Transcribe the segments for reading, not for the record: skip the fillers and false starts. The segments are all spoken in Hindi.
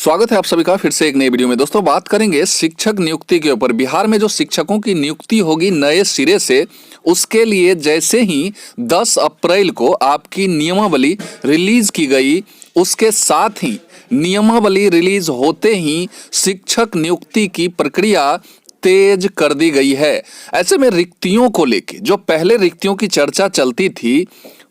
स्वागत है आप सभी का फिर से एक नई वीडियो में। दोस्तों बात करेंगे शिक्षक नियुक्ति के ऊपर। बिहार में जो शिक्षकों की नियुक्ति होगी नए सिरे से, उसके लिए जैसे ही 10 अप्रैल को आपकी नियमावली रिलीज की गई, उसके साथ ही नियमावली रिलीज होते ही शिक्षक नियुक्ति की प्रक्रिया तेज कर दी गई है। ऐसे में रिक्तियों को लेके जो पहले रिक्तियों की चर्चा चलती थी,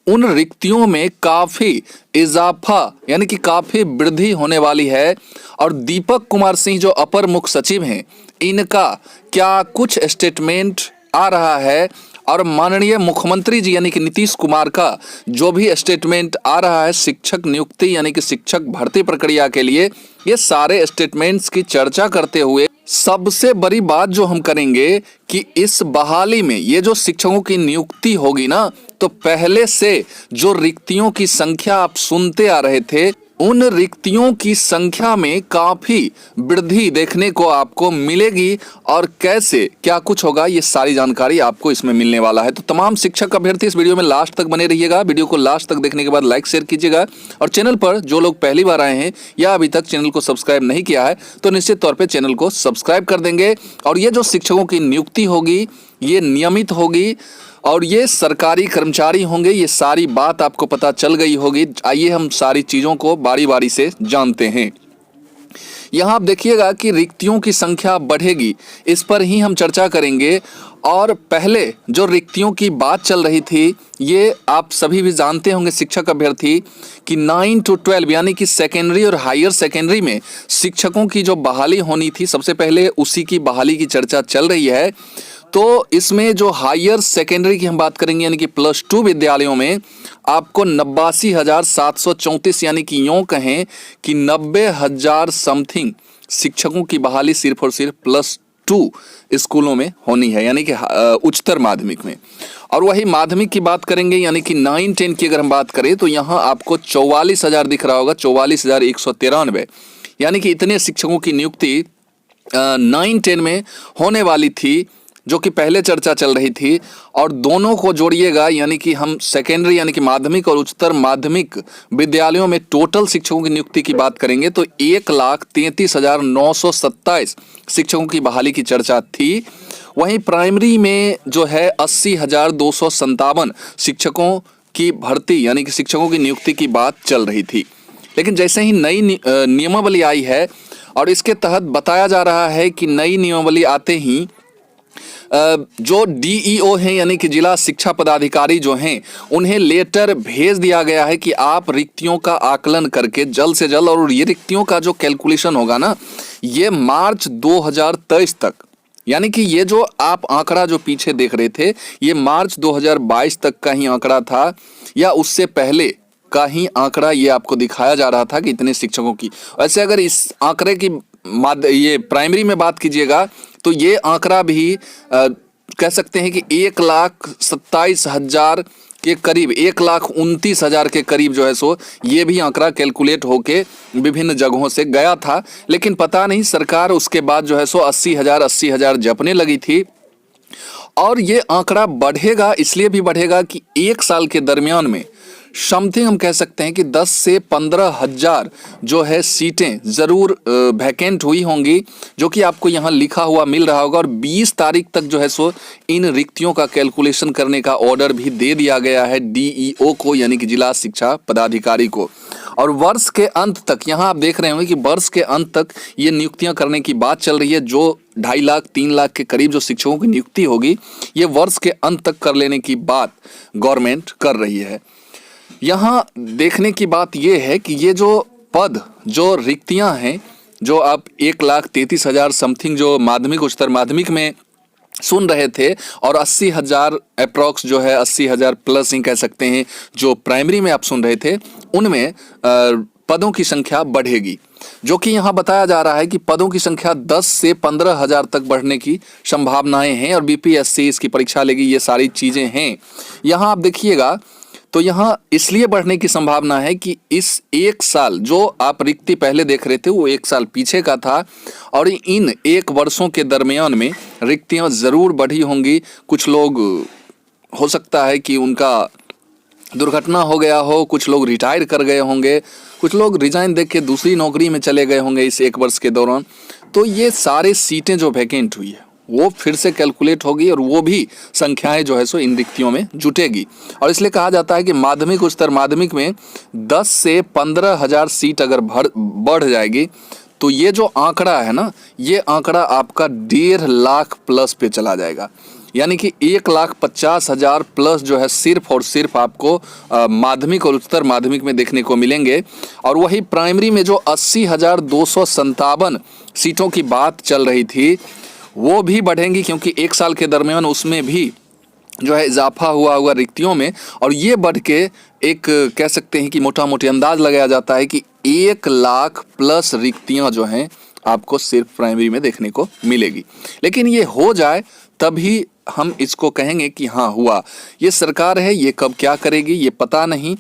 उन रिक्तियों में काफी इजाफा यानी कि काफी वृद्धि होने वाली है। और दीपक कुमार सिंह जो अपर मुख्य सचिव हैं, इनका क्या कुछ स्टेटमेंट आ रहा है और माननीय मुख्यमंत्री जी यानी कि नीतीश कुमार का जो भी स्टेटमेंट आ रहा है शिक्षक नियुक्ति यानी कि शिक्षक भर्ती प्रक्रिया के लिए, ये सारे स्टेटमेंट्स की चर्चा करते हुए सबसे बड़ी बात जो हम करेंगे कि इस बहाली में ये जो शिक्षकों की नियुक्ति होगी ना, तो पहले से जो रिक्तियों की संख्या आप सुनते आ रहे थे, उन रिक्तियों की संख्या में काफी वृद्धि देखने को आपको मिलेगी। और कैसे क्या कुछ होगा, ये सारी जानकारी आपको इसमें मिलने वाला है। तो तमाम शिक्षक अभ्यर्थी इस वीडियो में लास्ट तक बने रहिएगा। वीडियो को लास्ट तक देखने के बाद लाइक शेयर कीजिएगा। और चैनल पर जो लोग पहली बार आए हैं या अभी तक चैनल को सब्सक्राइब नहीं किया है, तो निश्चित तौर पर चैनल को सब्सक्राइब कर देंगे। और ये जो शिक्षकों की नियुक्ति होगी, ये नियमित होगी और ये सरकारी कर्मचारी होंगे, ये सारी बात आपको पता चल गई होगी। आइए हम सारी चीज़ों को बारी बारी से जानते हैं। यहाँ आप देखिएगा कि रिक्तियों की संख्या बढ़ेगी, इस पर ही हम चर्चा करेंगे। और पहले जो रिक्तियों की बात चल रही थी, ये आप सभी भी जानते होंगे शिक्षक अभ्यर्थी कि 9 to 12 यानी कि सेकेंडरी और हायर सेकेंडरी में शिक्षकों की जो बहाली होनी थी, सबसे पहले उसी की बहाली की चर्चा चल रही है। तो इसमें जो हायर सेकेंडरी की हम बात करेंगे यानी कि +2 विद्यालयों में आपको 89,734 यानी कि यूँ कहें कि 90,000 समथिंग शिक्षकों की बहाली सिर्फ और सिर्फ +2 स्कूलों में होनी है, यानी कि उच्चतर माध्यमिक में। और वही माध्यमिक की बात करेंगे यानी कि 9-10 की अगर हम बात करें, तो यहाँ आपको 44,000 दिख रहा होगा, 44,193, यानी कि इतने शिक्षकों की नियुक्ति 9-10 में होने वाली थी, जो कि पहले चर्चा चल रही थी। और दोनों को जोड़िएगा यानी कि हम सेकेंडरी यानी कि माध्यमिक और उच्चतर माध्यमिक विद्यालयों में टोटल शिक्षकों की नियुक्ति की बात करेंगे तो 1,33,927 शिक्षकों की बहाली की चर्चा थी। वहीं प्राइमरी में जो है 80,257 शिक्षकों की भर्ती यानी कि शिक्षकों की नियुक्ति की बात चल रही थी। लेकिन जैसे ही नई नियमावली आई है और इसके तहत बताया जा रहा है कि नई नियमावली आते ही जो DEO हैं यानी कि जिला शिक्षा पदाधिकारी जो हैं, उन्हें लेटर भेज दिया गया है कि आप रिक्तियों का आकलन करके जल्द से जल्द, और ये रिक्तियों का जो कैलकुलेशन होगा ना, ये मार्च 2023 तक, यानी कि ये जो आप आंकड़ा जो पीछे देख रहे थे, ये मार्च 2022 तक का ही आंकड़ा था या उससे पहले का ही आंकड़ा ये आपको दिखाया जा रहा था कि इतने शिक्षकों की। वैसे अगर इस आंकड़े की ये प्राइमरी में बात कीजिएगा तो ये आंकड़ा भी कह सकते हैं कि 1,27,000 के करीब, 1,29,000 के करीब जो है सो ये भी आंकड़ा कैलकुलेट होके विभिन्न जगहों से गया था। लेकिन पता नहीं सरकार उसके बाद जो है सो 80,000 जपने लगी थी। और ये आंकड़ा बढ़ेगा, इसलिए भी बढ़ेगा कि एक साल के दरमियान में समथिंग हम कह सकते हैं कि 10 से 15,000 जो है सीटें ज़रूर वैकेंट हुई होंगी, जो कि आपको यहाँ लिखा हुआ मिल रहा होगा। और 20 तारीख तक जो है सो इन रिक्तियों का कैलकुलेशन करने का ऑर्डर भी दे दिया गया है DEO को यानी कि जिला शिक्षा पदाधिकारी को। और वर्ष के अंत तक, यहाँ आप देख रहे होंगे कि वर्ष के अंत तक ये नियुक्तियाँ करने की बात चल रही है। जो 2.5 लाख 3 लाख के करीब जो शिक्षकों की नियुक्ति होगी, ये वर्ष के अंत तक कर लेने की बात गवर्नमेंट कर रही है। यहाँ देखने की बात ये है कि ये जो पद, जो रिक्तियां हैं, जो आप 1,33,000 समथिंग जो माध्यमिक उच्चतर माध्यमिक में सुन रहे थे, और 80,000 अप्रॉक्स जो है 80,000 प्लस ही कह सकते हैं जो प्राइमरी में आप सुन रहे थे, उनमें पदों की संख्या बढ़ेगी। जो कि यहाँ बताया जा रहा है कि पदों की संख्या 10 से 15,000 तक बढ़ने की संभावनाएं हैं। और BPSC इसकी परीक्षा लेगी, ये सारी चीज़ें हैं। यहाँ आप देखिएगा तो यहाँ इसलिए बढ़ने की संभावना है कि इस एक साल जो आप रिक्ति पहले देख रहे थे, वो एक साल पीछे का था। और इन 1 वर्षों के दरमियान में रिक्तियाँ ज़रूर बढ़ी होंगी। कुछ लोग हो सकता है कि उनका दुर्घटना हो गया हो, कुछ लोग रिटायर कर गए होंगे, कुछ लोग रिजाइन देख के दूसरी नौकरी में चले गए होंगे इस 1 वर्ष के दौरान, तो ये सारे सीटें जो वैकेंट हुई है वो फिर से कैलकुलेट होगी और वो भी संख्याएं जो है सो इन रिक्तियों में जुटेगी। और इसलिए कहा जाता है कि माध्यमिक उच्चतर माध्यमिक में 10 से 15,000 सीट अगर बढ़ जाएगी तो ये जो आंकड़ा है ना, ये आंकड़ा आपका 1.5 लाख प्लस पे चला जाएगा। यानी कि 1,50,000 प्लस जो है सिर्फ और सिर्फ आपको माध्यमिक और उच्चतर माध्यमिक में देखने को मिलेंगे। और वही प्राइमरी में जो 80,257 सीटों की बात चल रही थी वो भी बढ़ेंगी, क्योंकि 1 साल के दरमियान उसमें भी जो है इजाफा हुआ रिक्तियों में। और ये बढ़ के एक कह सकते हैं कि मोटा मोटी अंदाज लगाया जाता है कि 1 लाख प्लस रिक्तियां जो हैं आपको सिर्फ प्राइमरी में देखने को मिलेगी। लेकिन ये हो जाए तभी हम इसको कहेंगे कि हाँ हुआ। ये सरकार है, ये कब क्या करेगी ये पता नहीं।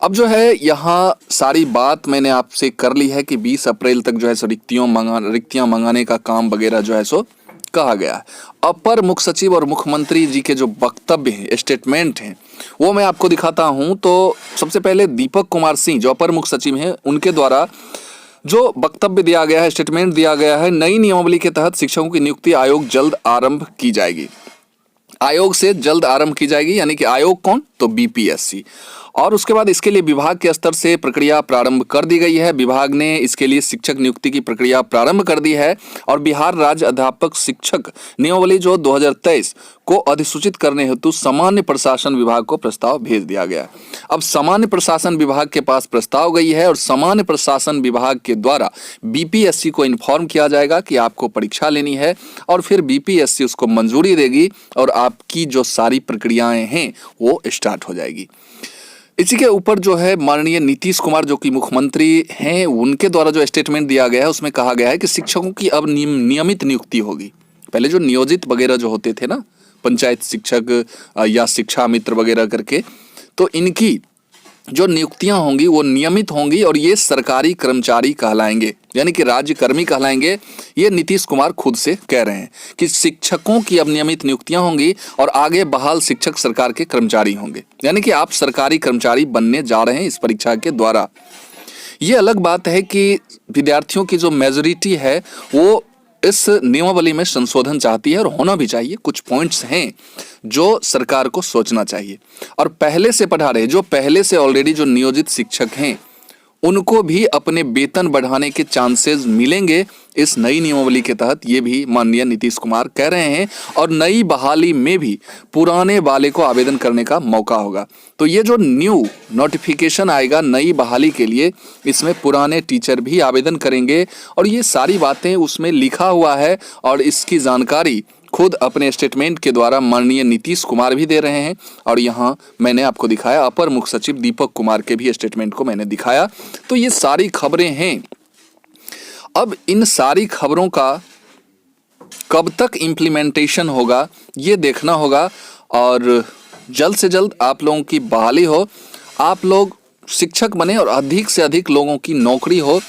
अब जो है यहाँ सारी बात मैंने आपसे कर ली है कि 20 अप्रैल तक जो है सो रिक्तियां मंगाने का काम वगैरह जो है सो कहा गया है। अपर मुख्य सचिव और मुख्यमंत्री जी के जो वक्तव्य हैं, स्टेटमेंट हैं, वो मैं आपको दिखाता हूं। तो सबसे पहले दीपक कुमार सिंह जो अपर मुख्य सचिव हैं, उनके द्वारा जो वक्तव्य दिया गया है, स्टेटमेंट दिया गया है, नई नियमावली के तहत शिक्षकों की नियुक्ति आयोग जल्द आरंभ की जाएगी। आयोग से जल्द आरंभ की जाएगी, यानी कि आयोग कौन, तो बीपीएससी। और उसके बाद इसके लिए विभाग के स्तर से प्रक्रिया प्रारंभ कर दी गई है। विभाग ने इसके लिए शिक्षक नियुक्ति की प्रक्रिया प्रारंभ कर दी है और बिहार राज्य अध्यापक शिक्षक नियमावली जो 2023 को अधिसूचित करने हेतु सामान्य प्रशासन विभाग को प्रस्ताव भेज दिया गया। अब सामान्य प्रशासन विभाग के पास प्रस्ताव गई है और सामान्य प्रशासन विभाग के द्वारा बीपीएससी को इन्फॉर्म किया जाएगा कि आपको परीक्षा लेनी है और फिर बीपीएससी उसको मंजूरी देगी और आपकी जो सारी प्रक्रियाएं हैं वो स्टार्ट हो जाएगी। इसी के ऊपर जो है माननीय नीतीश कुमार जो कि मुख्यमंत्री हैं, उनके द्वारा जो स्टेटमेंट दिया गया है उसमें कहा गया है कि शिक्षकों की अब नियमित नियुक्ति होगी। पहले जो नियोजित वगैरह जो होते थे ना, पंचायत शिक्षक या शिक्षा मित्र वगैरह करके, तो इनकी जो नियुक्तियां होंगी वो नियमित होंगी और ये सरकारी कर्मचारी कहलाएंगे, यानी कि राज्यकर्मी कहलाएंगे। ये नीतीश कुमार खुद से कह रहे हैं कि शिक्षकों की अब नियमित नियुक्तियां होंगी और आगे बहाल शिक्षक सरकार के कर्मचारी होंगे, यानी कि आप सरकारी कर्मचारी बनने जा रहे हैं इस परीक्षा के द्वारा। ये अलग बात है कि विद्यार्थियों की जो मेजोरिटी है वो इस नियमावली में संशोधन चाहती है और होना भी चाहिए। कुछ पॉइंट्स हैं जो सरकार को सोचना चाहिए। और पहले से पढ़ा रहे, जो पहले से ऑलरेडी जो नियोजित शिक्षक हैं, उनको भी अपने वेतन बढ़ाने के चांसेस मिलेंगे इस नई नियमावली के तहत, ये भी माननीय नीतीश कुमार कह रहे हैं। और नई बहाली में भी पुराने वाले को आवेदन करने का मौका होगा। तो ये जो न्यू नोटिफिकेशन आएगा नई बहाली के लिए, इसमें पुराने टीचर भी आवेदन करेंगे और ये सारी बातें उसमें लिखा हुआ है और इसकी जानकारी खुद अपने स्टेटमेंट के द्वारा माननीय नीतीश कुमार भी दे रहे हैं। और यहाँ मैंने आपको दिखाया अपर मुख्य सचिव दीपक कुमार के भी स्टेटमेंट को मैंने दिखाया। तो ये सारी खबरें हैं। अब इन सारी खबरों का कब तक इम्प्लीमेंटेशन होगा ये देखना होगा और जल्द से जल्द आप लोगों की बहाली हो, आप लोग शिक्षक बने और अधिक से अधिक लोगों की नौकरी हो।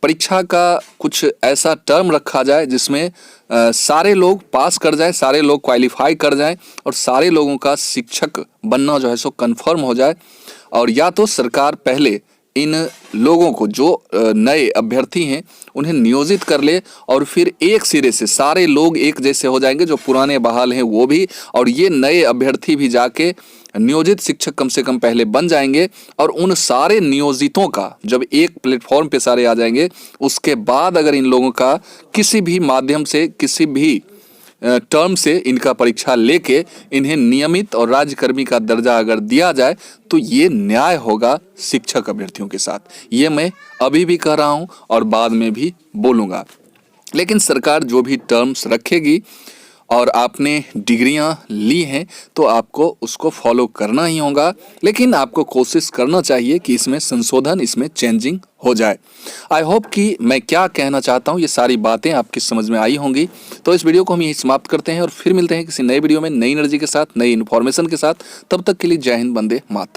परीक्षा का कुछ ऐसा टर्म रखा जाए जिसमें सारे लोग पास कर जाएं, सारे लोग क्वालिफाई कर जाएं और सारे लोगों का शिक्षक बनना जो है सो कंफर्म हो जाए। और या तो सरकार पहले इन लोगों को जो नए अभ्यर्थी हैं उन्हें नियोजित कर ले और फिर एक सिरे से सारे लोग एक जैसे हो जाएंगे, जो पुराने बहाल हैं वो भी और ये नए अभ्यर्थी भी जाके नियोजित शिक्षक कम से कम पहले बन जाएंगे। और उन सारे नियोजितों का जब एक प्लेटफॉर्म पे सारे आ जाएंगे, उसके बाद अगर इन लोगों का किसी भी माध्यम से किसी भी टर्म से इनका परीक्षा लेके इन्हें नियमित और राज्यकर्मी का दर्जा अगर दिया जाए तो ये न्याय होगा शिक्षक अभ्यर्थियों के साथ। ये मैं अभी भी कह रहा हूँ और बाद में भी बोलूँगा। लेकिन सरकार जो भी टर्म्स रखेगी और आपने डिग्रियां ली हैं तो आपको उसको फॉलो करना ही होगा। लेकिन आपको कोशिश करना चाहिए कि इसमें संशोधन, इसमें चेंजिंग हो जाए। आई होप कि मैं क्या कहना चाहता हूं ये सारी बातें आपकी समझ में आई होंगी। तो इस वीडियो को हम यही समाप्त करते हैं और फिर मिलते हैं किसी नए वीडियो में नई एनर्जी के साथ, नई इन्फॉर्मेशन के साथ। तब तक के लिए जय हिंद, वंदे मातरम।